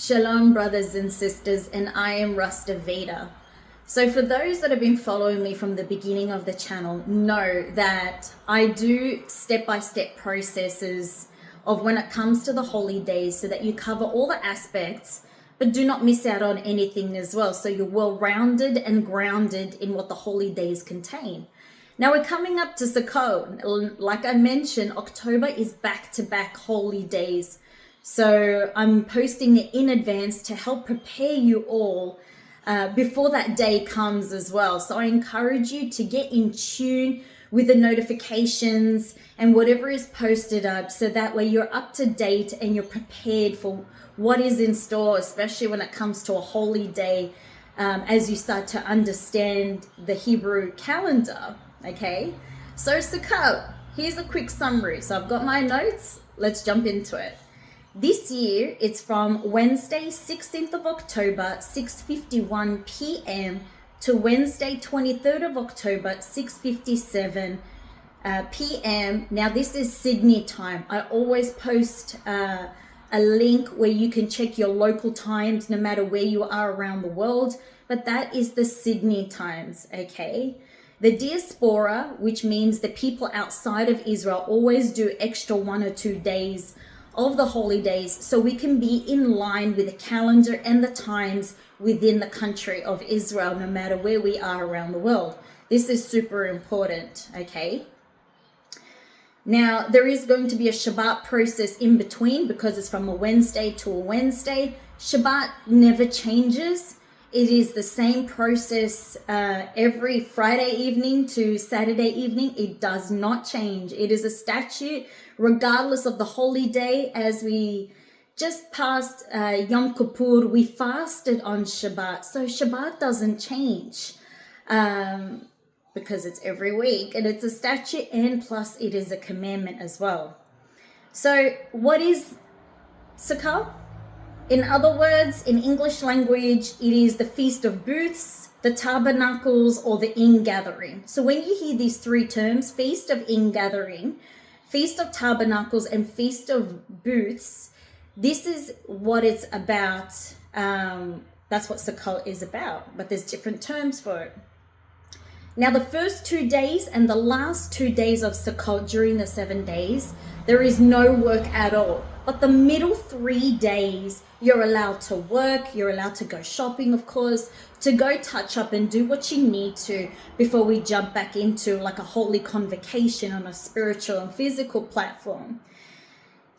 Shalom, brothers and sisters, and I am Rasta Veda. So for those that have been following me from the beginning of the channel, know that I do step-by-step processes of when it comes to the holy days so that you cover all the aspects, but do not miss out on anything as well. So you're well-rounded and grounded in what the holy days contain. Now we're coming up to Sukkot. Like I mentioned, October is back-to-back holy days. So I'm posting it in advance to help prepare you all before that day comes as well. So I encourage you to get in tune with the notifications and whatever is posted up, so that way you're up to date and you're prepared for what is in store, especially when it comes to a holy day, as you start to understand the Hebrew calendar. Okay, so Sukkot, here's a quick summary. So I've got my notes, let's jump into it. This year, it's from Wednesday, 16th of October, 6:51 p.m. to Wednesday, 23rd of October, 6:57 p.m. Now, this is Sydney time. I always post a link where you can check your local times, no matter where you are around the world, but that is the Sydney times, okay? The diaspora, which means the people outside of Israel, always do extra 1 or 2 days of the holy days, so we can be in line with the calendar and the times within the country of Israel, no matter where we are around the world. This is super important, okay? Now, there is going to be a Shabbat process in between because it's from a Wednesday to a Wednesday. Shabbat never changes. It is the same process every Friday evening to Saturday evening. It does not change. It is a statute regardless of the holy day. As we just passed Yom Kippur, we fasted on Shabbat. So Shabbat doesn't change because it's every week and it's a statute, and plus it is a commandment as well. So what is Sukkot? In other words, in English language, it is the Feast of Booths, the Tabernacles, or the Ingathering. So when you hear these three terms, Feast of Ingathering, Feast of Tabernacles, and Feast of Booths, this is what it's about. That's what Sukkot is about, but there's different terms for it. Now, the first 2 days and the last 2 days of Sukkot during the 7 days, there is no work at all. But the middle 3 days, you're allowed to work, you're allowed to go shopping, of course, to go touch up and do what you need to before we jump back into like a holy convocation on a spiritual and physical platform.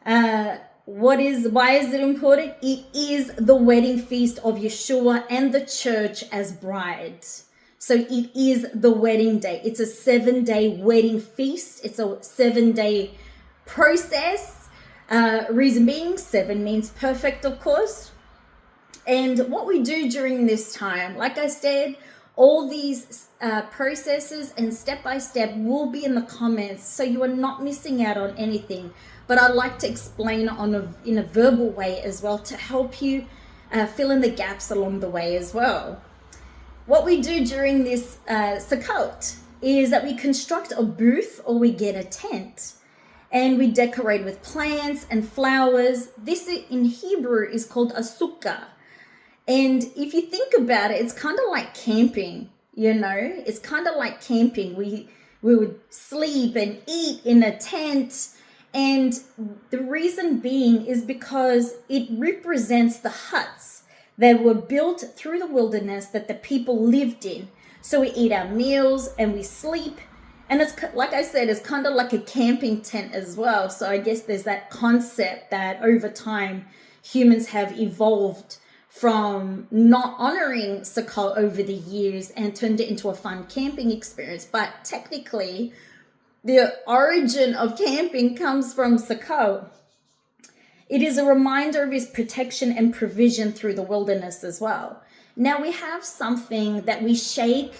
Why is it important? It is the wedding feast of Yeshua and the church as brides. So it is the wedding day. It's a 7-day wedding feast. It's a 7-day process. Reason being, 7 means perfect, of course. And what we do during this time, like I said, all these processes and step-by-step will be in the comments, so you are not missing out on anything. But I'd like to explain it in a verbal way as well, to help you fill in the gaps along the way as well. What we do during this Sukkot is that we construct a booth, or we get a tent, and we decorate with plants and flowers. This in Hebrew is called a sukkah. And if you think about it, it's kind of like camping, you know? It's kind of like camping. We would sleep and eat in a tent. And the reason being is because it represents the huts that were built through the wilderness that the people lived in. So we eat our meals and we sleep. And it's like I said, it's kind of like a camping tent as well. So I guess there's that concept that over time humans have evolved from not honoring Sukkot over the years and turned it into a fun camping experience. But technically, the origin of camping comes from Sukkot. It is a reminder of his protection and provision through the wilderness as well. Now we have something that we shake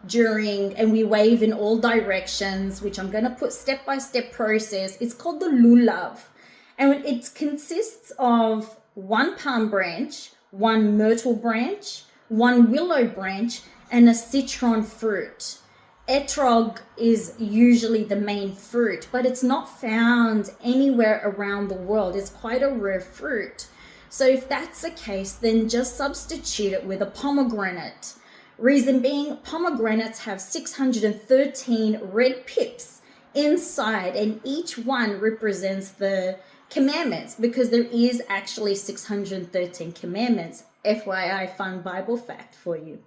during and we wave in all directions, which I'm going to put step-by-step process. It's called the lulav, and it consists of 1 palm branch, 1 myrtle branch, 1 willow branch, and a citron fruit. Etrog is usually the main fruit, but it's not found anywhere around the world. It's quite a rare fruit. So if that's the case, then just substitute it with a pomegranate. Reason being, pomegranates have 613 red pips inside, and each one represents the commandments, because there is actually 613 commandments. FYI, fun Bible fact for you.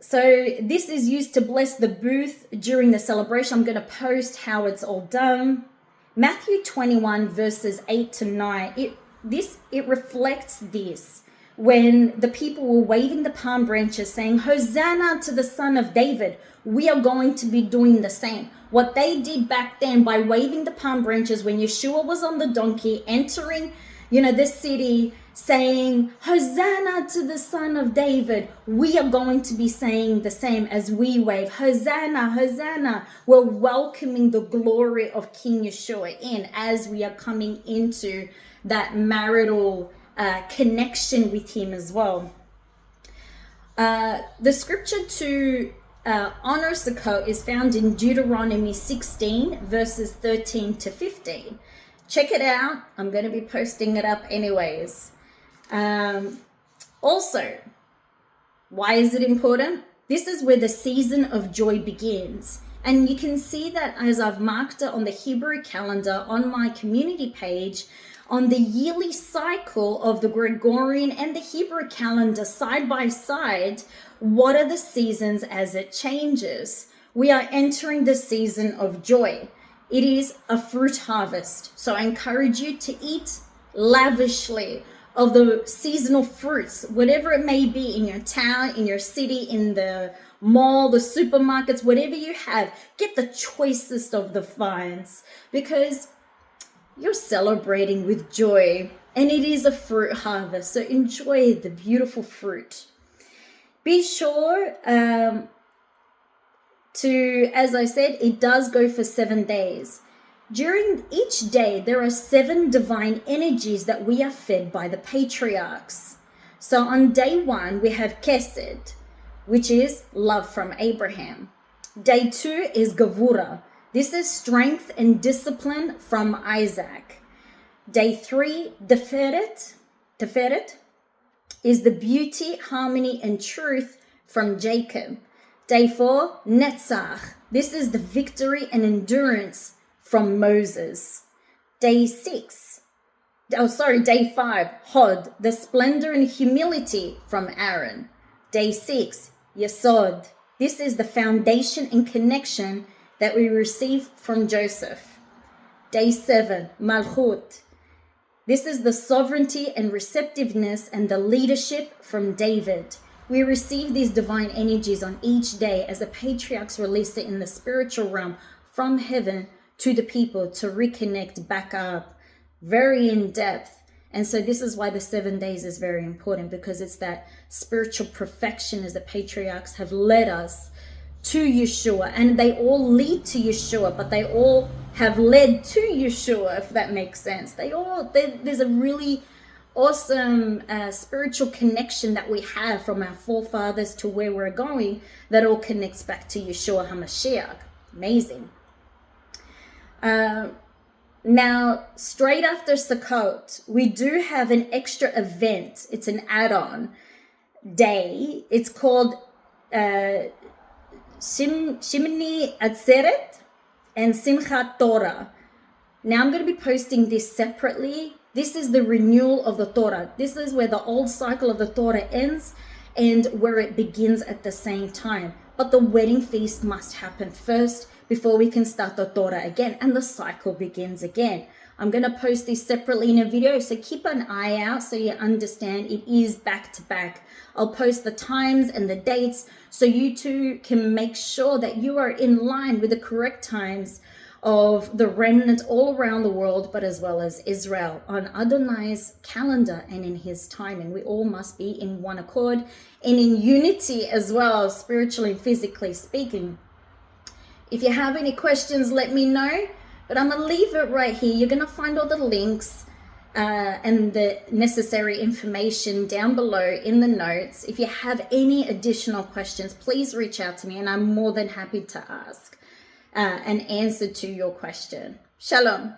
So this is used to bless the booth during the celebration. I'm going to post how it's all done. Matthew 21 verses 8 to 9, it reflects this. When the people were waving the palm branches saying, Hosanna to the Son of David, we are going to be doing the same. What they did back then by waving the palm branches when Yeshua was on the donkey, entering, the city, saying, Hosanna to the Son of David, we are going to be saying the same as we wave, Hosanna, Hosanna. We're welcoming the glory of King Yeshua in as we are coming into that marital connection with him as well. The scripture to honor Sukkot is found in Deuteronomy 16 verses 13 to 15. Check it out. I'm going to be posting it up anyways. Also, why is it important? This is where the season of joy begins. And you can see that as I've marked it on the Hebrew calendar on my community page, on the yearly cycle of the Gregorian and the Hebrew calendar side by side, what are the seasons as it changes? We are entering the season of joy. It is a fruit harvest. So I encourage you to eat lavishly of the seasonal fruits, whatever it may be in your town, in your city, in the mall, the supermarkets, whatever you have, get the choicest of the vines, because you're celebrating with joy, and it is a fruit harvest. So enjoy the beautiful fruit. Be sure to, as I said, it does go for 7 days. During each day, there are 7 divine energies that we are fed by the patriarchs. So on day 1, we have Kesed, which is love from Abraham. Day 2 is Gavura. This is strength and discipline from Isaac. Day 3, Teferet. Teferet is the beauty, harmony, and truth from Jacob. Day 4, Netzach. This is the victory and endurance from Moses. Day 5, Hod, the splendor and humility from Aaron. Day 6, Yesod. This is the foundation and connection that we receive from Joseph. Day 7, Malchut. This is the sovereignty and receptiveness and the leadership from David. We receive these divine energies on each day as the patriarchs release it in the spiritual realm from heaven to the people to reconnect back up, very in depth. And so this is why the 7 days is very important, because it's that spiritual perfection as the patriarchs have led us to Yeshua, and they all lead to Yeshua, but they all have led to Yeshua, if that makes sense. There's a really awesome spiritual connection that we have from our forefathers to where we're going, that all connects back to Yeshua HaMashiach. Amazing. Now, straight after Sukkot, we do have an extra event. It's an add-on day. It's called Shemini Atzeret and Simchat Torah. Now I'm going to be posting this separately. This is the renewal of the Torah. This is where the old cycle of the Torah ends and where it begins at the same time. But the wedding feast must happen first before we can start the Torah again, and the cycle begins again. I'm going to post this separately in a video, so keep an eye out so you understand it is back to back. I'll post the times and the dates so you too can make sure that you are in line with the correct times of the remnant all around the world, but as well as Israel on Adonai's calendar and in his time. And we all must be in one accord and in unity as well, spiritually and physically speaking. If you have any questions, let me know. But I'm going to leave it right here. You're going to find all the links and the necessary information down below in the notes. If you have any additional questions, please reach out to me, and I'm more than happy to ask an answer to your question. Shalom.